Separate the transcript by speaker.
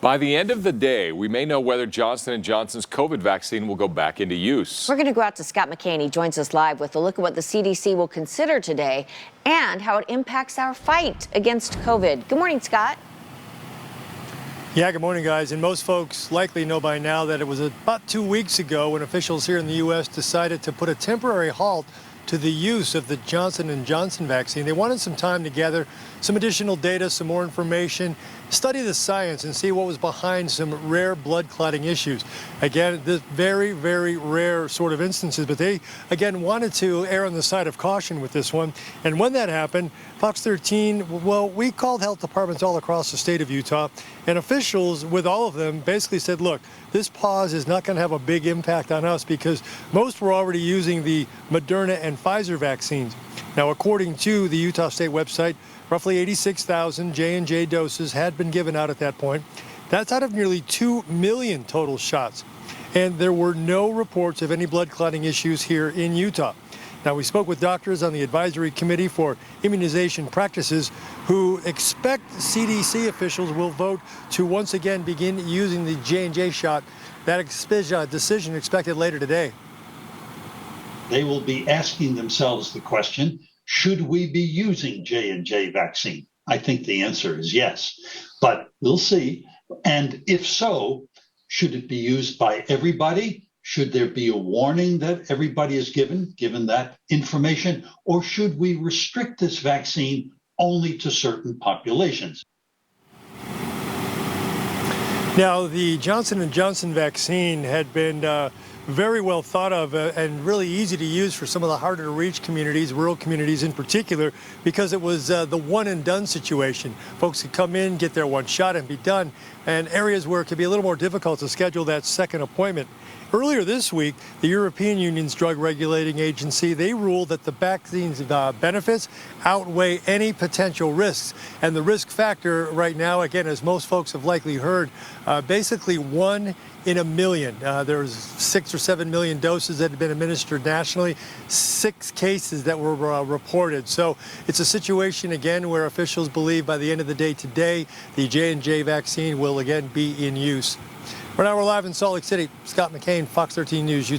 Speaker 1: By the end of the day, we may know whether Johnson & Johnson's COVID vaccine will go back into use.
Speaker 2: We're going to go out to Scott McCain. He joins us live with a look at what the CDC will consider today and how it impacts our fight against COVID. Good morning, Scott.
Speaker 3: Yeah, good morning, guys. And most folks likely know by now that it was about 2 weeks ago when officials here in the U.S. decided to put a temporary halt to the use of the Johnson & Johnson vaccine. They wanted some time to gather some additional data, some more information, study the science and see what was behind some rare blood clotting issues. Again, this very, very rare sort of instances, but they, again, wanted to err on the side of caution with this one. And when that happened, Fox 13, well, we called health departments all across the state of Utah, and officials with all of them basically said, look, this pause is not going to have a big impact on us because most were already using the Moderna and Pfizer vaccines. Now, according to the Utah State website, roughly 86,000 J&J doses had been given out at that point. That's out of nearly 2 million total shots. And there were no reports of any blood clotting issues here in Utah. Now, we spoke with doctors on the Advisory Committee for Immunization Practices who expect CDC officials will vote to once again begin using the J&J shot. That decision expected later today.
Speaker 4: They will be asking themselves the question, should we be using J&J vaccine? I think the answer is yes, but we'll see. And if so, should it be used by everybody? Should there be a warning that everybody is given that information? Or should we restrict this vaccine only to certain populations?
Speaker 3: Now, the Johnson & Johnson vaccine had been very well thought of and really easy to use for some of the harder to reach communities, rural communities in particular, because it was the one and done situation. Folks could come in, get their one shot and be done, and areas where it could be a little more difficult to schedule that second appointment. Earlier this week, the European Union's drug regulating agency, they ruled that the vaccine's benefits outweigh any potential risks. And the risk factor right now, again, as most folks have likely heard, basically 1 in a million. There's 6 or 7 million doses that have been administered nationally, 6 cases that were reported. So it's a situation, again, where officials believe by the end of the day today, the J&J vaccine will again be in use. Right now we're live in Salt Lake City. Scott McCain, Fox 13 News.